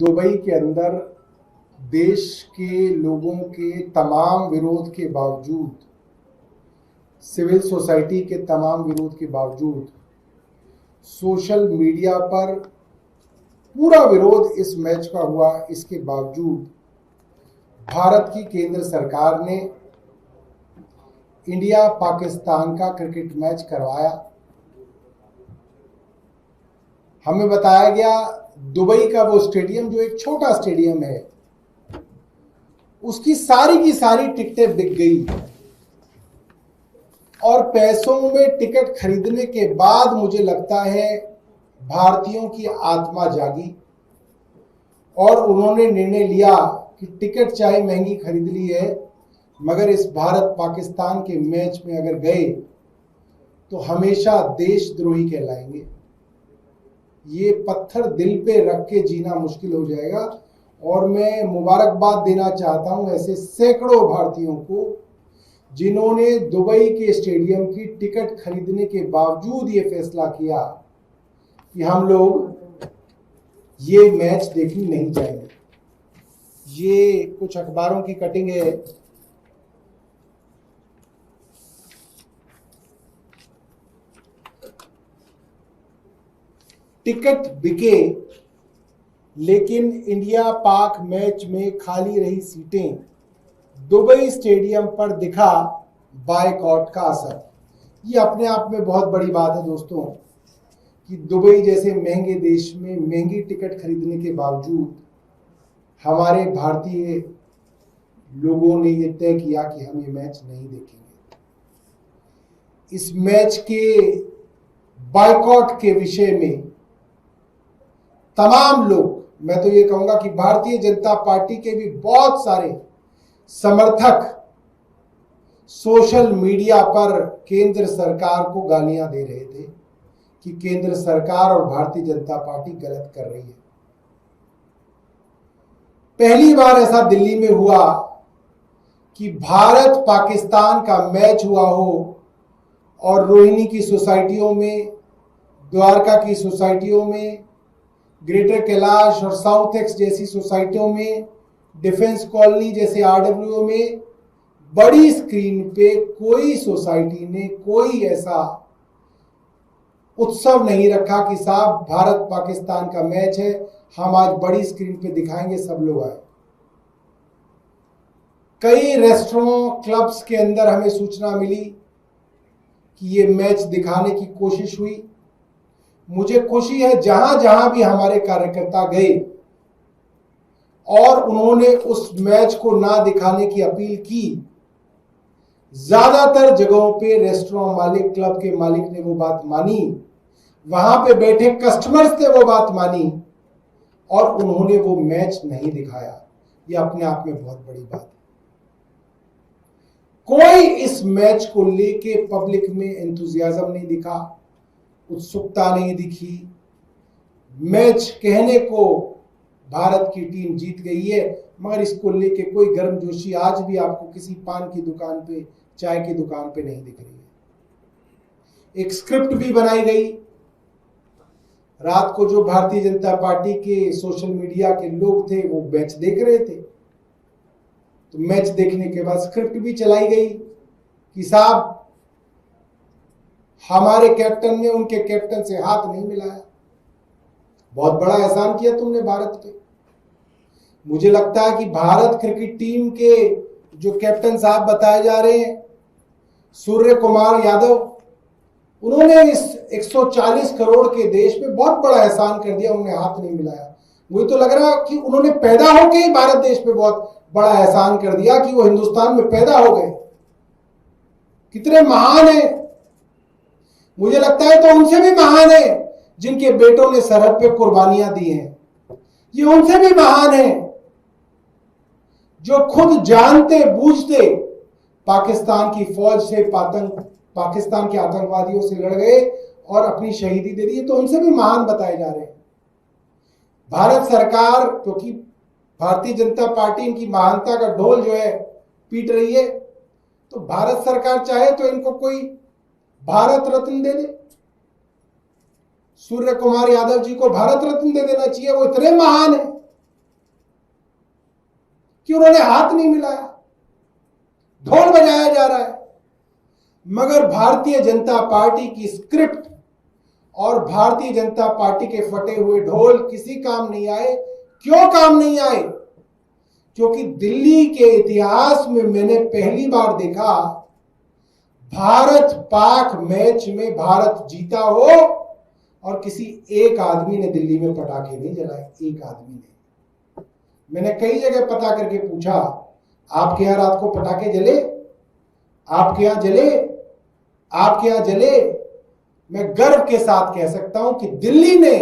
Dubai के अंदर देश के लोगों के तमाम विरोध के बावजूद, सिविल सोसाइटी के तमाम विरोध के बावजूद, सोशल मीडिया पर पूरा विरोध इस मैच का हुआ, इसके बावजूद भारत की केंद्र सरकार ने इंडिया पाकिस्तान का क्रिकेट मैच करवाया। हमें बताया गया दुबई का वो स्टेडियम जो एक छोटा स्टेडियम है, उसकी सारी की सारी टिकटें बिक गई और पैसों में टिकट खरीदने के बाद मुझे लगता है भारतीयों की आत्मा जागी और उन्होंने निर्णय लिया कि टिकट चाहे महंगी खरीद ली है, मगर इस भारत पाकिस्तान के मैच में अगर गए तो हमेशा देशद्रोही कहलाएंगे। ये पत्थर दिल पे रख के जीना मुश्किल हो जाएगा और मैं मुबारकबाद देना चाहता हूं ऐसे सैकड़ों भारतीयों को जिन्होंने दुबई के स्टेडियम की टिकट खरीदने के बावजूद ये फैसला किया कि हम लोग ये मैच देखने नहीं जाएंगे। ये कुछ अखबारों की कटिंग है। टिकट बिके लेकिन इंडिया पाक मैच में खाली रही सीटें, दुबई स्टेडियम पर दिखा बायकॉट का असर। ये अपने आप में बहुत बड़ी बात है दोस्तों कि दुबई जैसे महंगे देश में महंगी टिकट खरीदने के बावजूद हमारे भारतीय लोगों ने ये तय किया कि हम ये मैच नहीं देखेंगे। इस मैच के बायकॉट के विषय में तमाम लोग, मैं तो ये कहूंगा कि भारतीय जनता पार्टी के भी बहुत सारे समर्थक सोशल मीडिया पर केंद्र सरकार को गालियां दे रहे थे कि केंद्र सरकार और भारतीय जनता पार्टी गलत कर रही है। पहली बार ऐसा दिल्ली में हुआ कि भारत पाकिस्तान का मैच हुआ हो और रोहिणी की सोसाइटियों में, द्वारका की सोसाइटियों में, ग्रेटर कैलाश और साउथ एक्स जैसी सोसाइटियों में, डिफेंस कॉलोनी जैसे आरडब्ल्यूओ में बड़ी स्क्रीन पे कोई सोसाइटी ने कोई ऐसा उत्सव नहीं रखा कि साहब भारत पाकिस्तान का मैच है, हम आज बड़ी स्क्रीन पे दिखाएंगे, सब लोग आए। कई रेस्टोरेंट क्लब्स के अंदर हमें सूचना मिली कि ये मैच दिखाने की कोशिश हुई। मुझे खुशी है जहां जहां भी हमारे कार्यकर्ता गए और उन्होंने उस मैच को ना दिखाने की अपील की, ज्यादातर जगहों पे रेस्टोरेंट मालिक, क्लब के मालिक ने वो बात मानी, वहां पे बैठे कस्टमर्स ने वो बात मानी और उन्होंने वो मैच नहीं दिखाया। ये अपने आप में बहुत बड़ी बात है। कोई इस मैच को लेके पब्लिक में एंथुजियाज्म नहीं दिखा, उत्सुकता नहीं दिखी। मैच कहने को भारत की टीम जीत गई है, मगर इसको लेके कोई गर्मजोशी आज भी आपको किसी पान की दुकान पे, चाय की दुकान पे नहीं दिख रही है। एक स्क्रिप्ट भी बनाई गई। रात को जो भारतीय जनता पार्टी के सोशल मीडिया के लोग थे वो मैच देख रहे थे, तो मैच देखने के बाद स्क्रिप्ट भी चलाई गई कि साहब हमारे कैप्टन ने उनके कैप्टन से हाथ नहीं मिलाया, बहुत बड़ा एहसान किया तुमने भारत पे। मुझे लगता है कि भारत क्रिकेट टीम के जो कैप्टन साहब बताए जा रहे हैं, सूर्य कुमार यादव, उन्होंने इस 140 करोड़ के देश में बहुत बड़ा एहसान कर दिया, उन्हें हाथ नहीं मिलाया। मुझे तो लग रहा कि उन्होंने पैदा होकर ही भारत देश पे बहुत बड़ा एहसान कर दिया कि वो हिंदुस्तान में पैदा हो गए। कितने महान है। मुझे लगता है तो उनसे भी महान है जिनके बेटों ने सरहद पे कुर्बानियां दी हैं। ये उनसे भी महान है जो खुद जानते बूझते पाकिस्तान की फौज से, पाकिस्तान के आतंकवादियों से लड़ गए और अपनी शहीदी दे दी। तो उनसे भी महान बताए जा रहे हैं। भारत सरकार, क्योंकि भारतीय जनता पार्टी इनकी महानता का ढोल जो है पीट रही है, तो भारत सरकार चाहे तो इनको कोई भारत रत्न दे दे। सूर्य कुमार यादव जी को भारत रत्न दे देना चाहिए, वो इतने महान है। कि उन्होंने हाथ नहीं मिलाया, ढोल बजाया जा रहा है। मगर भारतीय जनता पार्टी की स्क्रिप्ट और भारतीय जनता पार्टी के फटे हुए ढोल किसी काम नहीं आए। क्यों काम नहीं आए? क्योंकि दिल्ली के इतिहास में मैंने पहली बार देखा भारत पाक मैच में भारत जीता हो और किसी एक आदमी ने दिल्ली में पटाखे नहीं जलाए। एक आदमी ने। मैंने कई जगह पता करके पूछा, आपके यहां रात को पटाखे जले? आपके यहां जले? आपके यहां जले? मैं गर्व के साथ कह सकता हूं कि दिल्ली ने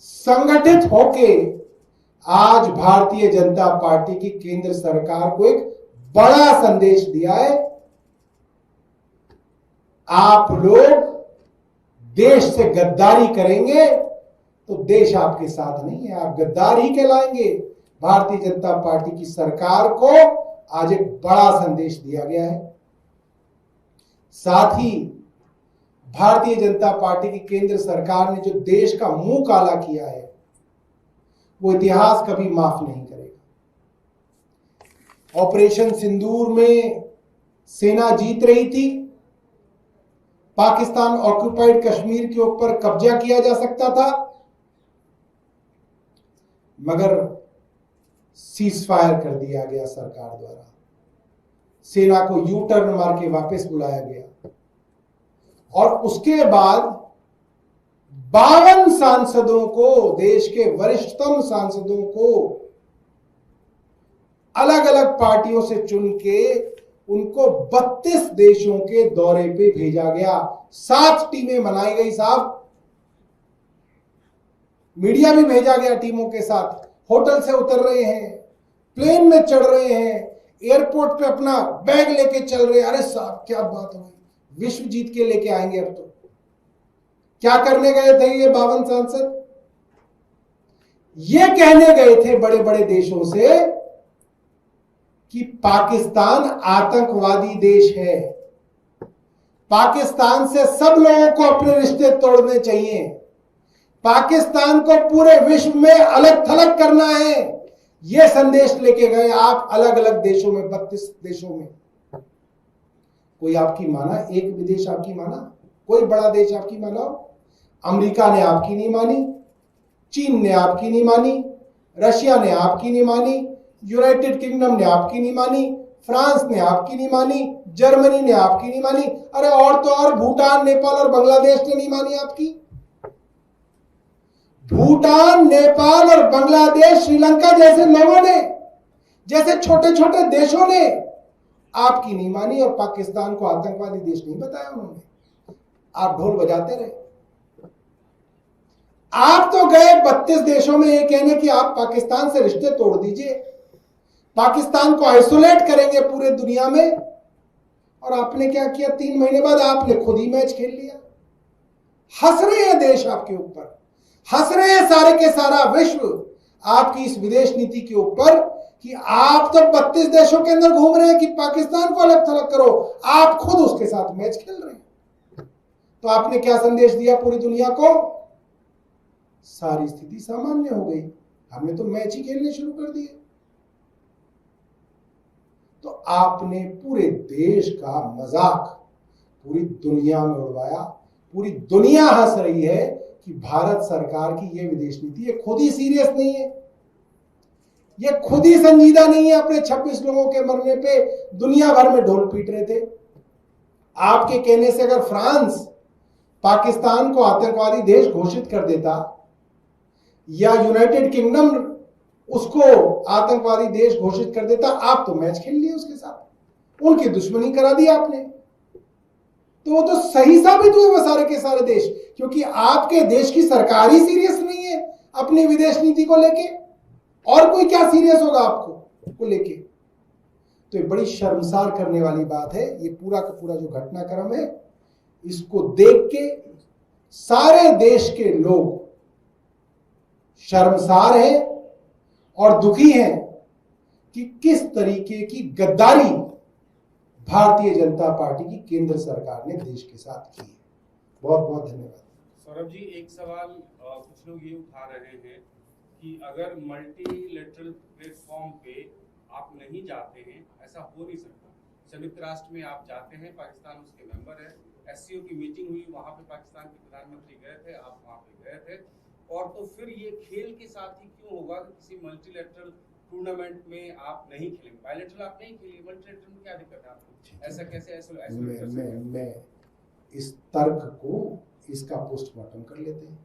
संगठित होके आज भारतीय जनता पार्टी की केंद्र सरकार को एक बड़ा संदेश दिया है। आप लोग देश से गद्दारी करेंगे तो देश आपके साथ नहीं है, आप गद्दार ही कहलाएंगे। भारतीय जनता पार्टी की सरकार को आज एक बड़ा संदेश दिया गया है। साथ ही भारतीय जनता पार्टी की केंद्र सरकार ने जो देश का मुंह काला किया है वो इतिहास कभी माफ नहीं करेगा। ऑपरेशन सिंदूर में सेना जीत रही थी, पाकिस्तान ऑक्युपाइड कश्मीर के ऊपर कब्जा किया जा सकता था, मगर सीज फायर कर दिया गया सरकार द्वारा। सेना को यू टर्न मार के वापस बुलाया गया और उसके बाद 52 सांसदों को, देश के वरिष्ठतम सांसदों को अलग अलग पार्टियों से चुन के उनको 32 देशों के दौरे पे भेजा गया। 7 टीमें बनाई गई साहब, मीडिया भी भेजा गया टीमों के साथ। होटल से उतर रहे हैं, प्लेन में चढ़ रहे हैं, एयरपोर्ट पे अपना बैग लेके चल रहे हैं। अरे साहब क्या बात हो गई, विश्व जीत के लेके आएंगे। अब तो क्या करने गए थे ये 52 सांसद? ये कहने गए थे बड़े बड़े देशों से कि पाकिस्तान आतंकवादी देश है, पाकिस्तान से सब लोगों को अपने रिश्ते तोड़ने चाहिए, पाकिस्तान को पूरे विश्व में अलग थलग करना है। यह संदेश लेके गए आप अलग अलग देशों में, 32 देशों में। कोई आपकी माना? एक विदेश आपकी माना? कोई बड़ा देश आपकी माना? अमेरिका ने आपकी नहीं मानी, चीन ने आपकी नहीं मानी, रशिया ने आपकी नहीं मानी, यूनाइटेड किंगडम ने आपकी नहीं मानी, फ्रांस ने आपकी नहीं मानी, जर्मनी ने आपकी नहीं मानी। अरे और तो और भूटान, नेपाल और बांग्लादेश ने नहीं मानी आपकी। भूटान, नेपाल और बांग्लादेश, श्रीलंका जैसे लोगों ने, जैसे छोटे छोटे देशों ने आपकी नहीं मानी और पाकिस्तान को आतंकवादी देश नहीं बताया उन्होंने। आप ढोल बजाते रहे। आप तो गए 32 देशों में ये कहने कि आप पाकिस्तान से रिश्ते तोड़ दीजिए, पाकिस्तान को आइसोलेट करेंगे पूरे दुनिया में, और आपने क्या किया? 3 महीने बाद आपने खुद ही मैच खेल लिया। हंस रहे हैं देश आपके ऊपर, हंस रहे हैं सारे के सारा विश्व आपकी इस विदेश नीति के ऊपर कि आप तो 32 देशों के अंदर घूम रहे हैं कि पाकिस्तान को अलग थलग करो, आप खुद उसके साथ मैच खेल रहे हैं। तो आपने क्या संदेश दिया पूरी दुनिया को? सारी स्थिति सामान्य हो गई, हमने तो मैच ही खेलने शुरू कर दिए। तो आपने पूरे देश का मजाक पूरी दुनिया में उड़वाया। पूरी दुनिया हंस रही है कि भारत सरकार की यह विदेश नीति, ये खुद ही सीरियस नहीं है, ये खुद ही संजीदा नहीं है। अपने 26 लोगों के मरने पे दुनिया भर में ढोल पीट रहे थे। आपके कहने से अगर फ्रांस पाकिस्तान को आतंकवादी देश घोषित कर देता या यूनाइटेड किंगडम उसको आतंकवादी देश घोषित कर देता, आप तो मैच खेल लिए उसके साथ, उनकी दुश्मनी करा दी आपने। तो वो तो सही साबित हुए वो सारे के सारे देश, क्योंकि आपके देश की सरकार ही सीरियस नहीं है अपनी विदेश नीति को लेके। और कोई क्या सीरियस होगा आपको को लेके? तो ये बड़ी शर्मसार करने वाली बात है। ये पूरा का पूरा जो घटनाक्रम है, इसको देख के सारे देश के लोग शर्मसार हैं और दुखी हैं कि किस तरीके की गद्दारी भारतीय जनता पार्टी की केंद्र सरकार ने देश के साथ की है। बहुत बहुत धन्यवाद। सौरभ जी, एक सवाल कुछ लोग ये उठा रहे हैं कि अगर मल्टीलेटरल प्लेटफॉर्म पे आप नहीं जाते हैं, ऐसा हो नहीं सकता। संयुक्त राष्ट्र में आप जाते हैं, पाकिस्तान उसके मेंबर है, एससीओ की मीटिंग हुई, वहां पे पाकिस्तान के प्रधानमंत्री गए थे, आप वहां पे गए थे, और तो फिर ये खेल के साथ ही क्यों होगा कि किसी मल्टीलेटरल टूर्नामेंट में आप नहीं खेलेंगे? बायलेटरल आप नहीं खेलिए, मल्टीलेटरल में क्या दिक्कत है आपको? ऐसा कैसे ऐसा मैं इस तर्क को, इसका पोस्टमार्टम कर लेते हैं।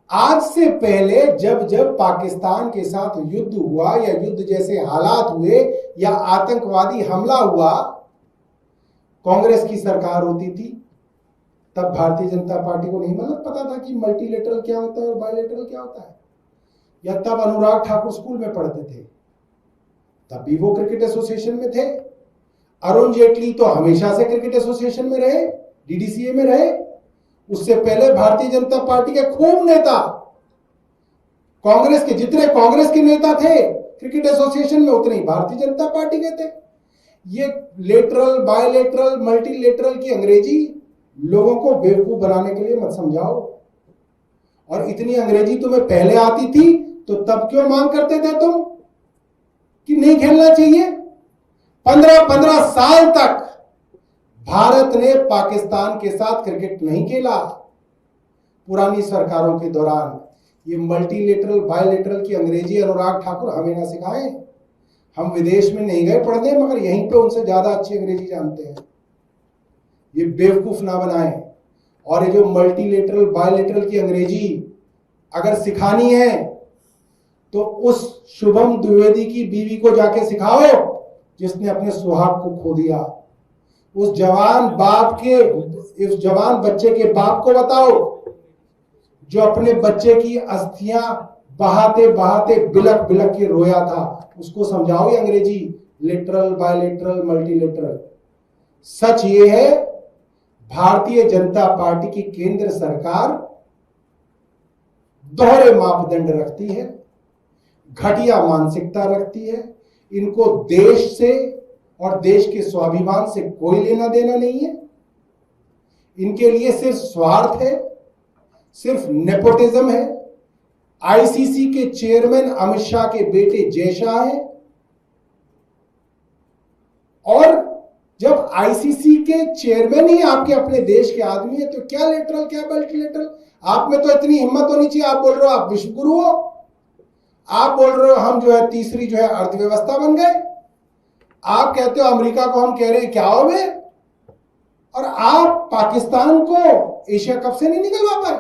आज से पहले जब जब पाकिस्तान के साथ युद्ध हुआ या युद्ध जैसे हालात हुए या आतंकवादी हमला हुआ, कांग्रेस की सरकार होती थी, तब भारतीय जनता पार्टी को नहीं मतलब पता था कि मल्टीलेटरल क्या होता है और बायलेटरल क्या होता है। या तब अनुराग ठाकुर स्कूल में पढ़ते थे, तब भी वो क्रिकेट एसोसिएशन में थे। अरुण जेटली तो हमेशा से क्रिकेट एसोसिएशन में रहे, डीडीसीए में रहे। उससे पहले भारतीय जनता पार्टी के खूब नेता, कांग्रेस के जितने कांग्रेस के नेता थे क्रिकेट एसोसिएशन में, उतने ही भारतीय जनता पार्टी के थे। ये लेटरल, बायलेटरल, मल्टीलेटरल की अंग्रेजी लोगों को बेवकूफ बनाने के लिए मत समझाओ। और इतनी अंग्रेजी तुम्हें पहले आती थी तो तब क्यों मांग करते थे तुम कि नहीं खेलना चाहिए? 15-15 साल तक भारत ने पाकिस्तान के साथ क्रिकेट नहीं खेला पुरानी सरकारों के दौरान। ये मल्टीलेटरल, बायलेटरल की अंग्रेजी अनुराग ठाकुर हमें ना सिखाएं। हम विदेश में नहीं गए पढ़ने, मगर यहीं पे उनसे ज्यादा अच्छी अंग्रेजी जानते हैं। ये बेवकूफ ना बनाएं। और ये जो मल्टीलेटरल, बायलेटरल की अंग्रेजी अगर सिखानी है तो उस शुभम द्विवेदी की बीवी को जाके सिखाओ जिसने अपने सुहाग को खो दिया। उस जवान बाप के, उस जवान बच्चे के बाप को बताओ जो अपने बच्चे की अस्थियां बहाते बहाते बिलक बिलक के रोया था। उसको समझाओ ये अंग्रेजी, लिटरल, बायलेटरल, मल्टीलेटरल। सच ये है, भारतीय जनता पार्टी की केंद्र सरकार दोहरे मापदंड रखती है, घटिया मानसिकता रखती है। इनको देश से और देश के स्वाभिमान से कोई लेना देना नहीं है। इनके लिए सिर्फ स्वार्थ है, सिर्फ नेपोटिज्म है। आईसीसी के चेयरमैन अमित शाह के बेटे जय शाह हैं, और जब आईसीसी के चेयरमैन ही आपके अपने देश के आदमी है तो क्या लेटरल, क्या मल्टीलेटरल? आप में तो इतनी हिम्मत होनी चाहिए। आप बोल रहे हो आप विश्व गुरु हो, आप बोल रहे हो हम जो है तीसरी जो है अर्थव्यवस्था बन गए, आप कहते हो अमेरिका को हम कह रहे हैं क्या हो गए, और आप पाकिस्तान को एशिया कप से नहीं निकलवा पाए।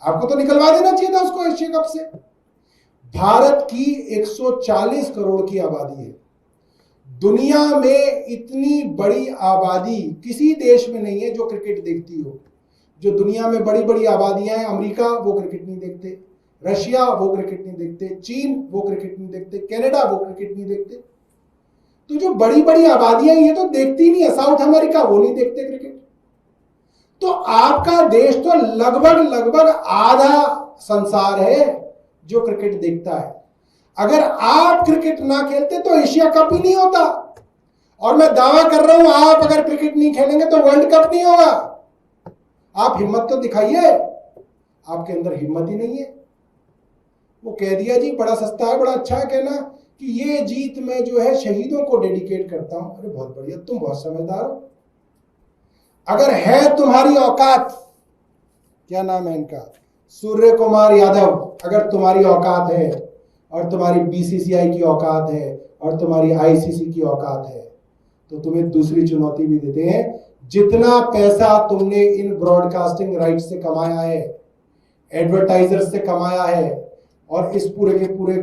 आपको तो निकलवा देना चाहिए था उसको एशिया कप से। भारत की 140 करोड़ की आबादी है। दुनिया में इतनी बड़ी आबादी किसी देश में नहीं है जो क्रिकेट देखती हो। जो दुनिया में बड़ी बड़ी आबादियां हैं, अमेरिका वो क्रिकेट नहीं देखते, रशिया वो क्रिकेट नहीं देखते, चीन वो क्रिकेट नहीं देखते, कनाडा वो क्रिकेट नहीं देखते। तो जो बड़ी बड़ी आबादियां ये तो देखती नहीं है। साउथ अमेरिका वो नहीं देखते क्रिकेट। तो आपका देश तो लगभग लगभग आधा संसार है जो क्रिकेट देखता है। अगर आप क्रिकेट ना खेलते तो एशिया कप ही नहीं होता। और मैं दावा कर रहा हूं, आप अगर क्रिकेट नहीं खेलेंगे तो वर्ल्ड कप नहीं होगा। आप हिम्मत तो दिखाइए, आपके अंदर हिम्मत ही नहीं है। वो कह दिया जी बड़ा सस्ता है, बड़ा अच्छा है कहना कि ये जीत मैं जो है शहीदों को डेडिकेट करता हूं। अरे बहुत बढ़िया, तुम बहुत समझदार हो। अगर है तुम्हारी औकात, क्या नाम है इनका, सूर्य कुमार यादव, अगर तुम्हारी औकात है और तुम्हारी बीसीसीआई की औकात है और तुम्हारी आईसीसी की औकात है, तो तुम्हें दूसरी चुनौती भी देते हैं। जितना पैसा तुमने इन ब्रॉडकास्टिंग राइट्स से कमाया है, एडवर्टाइजर से कमाया है, और इस पूरे के पूरे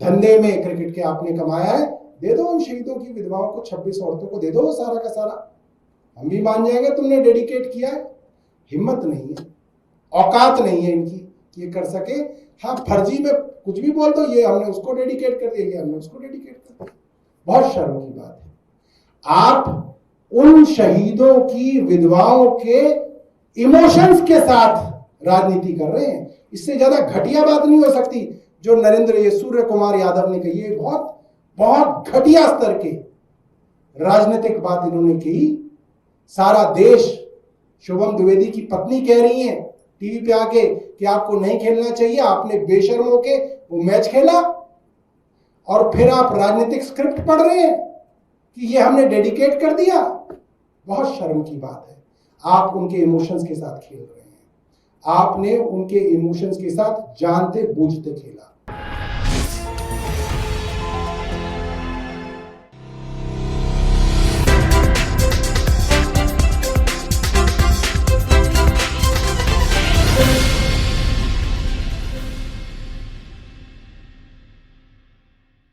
धंधे में क्रिकेट के आपने कमाया है, दे दो उन शहीदों की विधवाओं को, 26 औरतों को दे दो सारा का सारा। हम भी मान जाएंगे तुमने डेडिकेट किया है। हिम्मत नहीं है, औकात नहीं है इनकी कि ये कर सके। हाँ, फर्जी में कुछ भी बोल दो, ये हमने उसको डेडिकेट कर दिया, ये हमने उसको डेडिकेट कर दिया। बहुत शर्म की बात है। आप उन शहीदों की विधवाओं के इमोशंस के साथ राजनीति कर रहे हैं। इससे ज्यादा घटिया बात नहीं हो सकती जो नरेंद्र ये सूर्य कुमार यादव ने कही है। बहुत बहुत घटिया स्तर के राजनीतिक बात इन्होंने की। सारा देश, शुभम द्विवेदी की पत्नी कह रही है टीवी पे आके कि आपको नहीं खेलना चाहिए, आपने बेशर्म होके वो मैच खेला और फिर आप राजनीतिक स्क्रिप्ट पढ़ रहे हैं कि ये हमने डेडिकेट कर दिया। बहुत शर्म की बात है। आप उनके इमोशंस के साथ खेल रहे हैं, आपने उनके इमोशंस के साथ जानते बूझते खेला।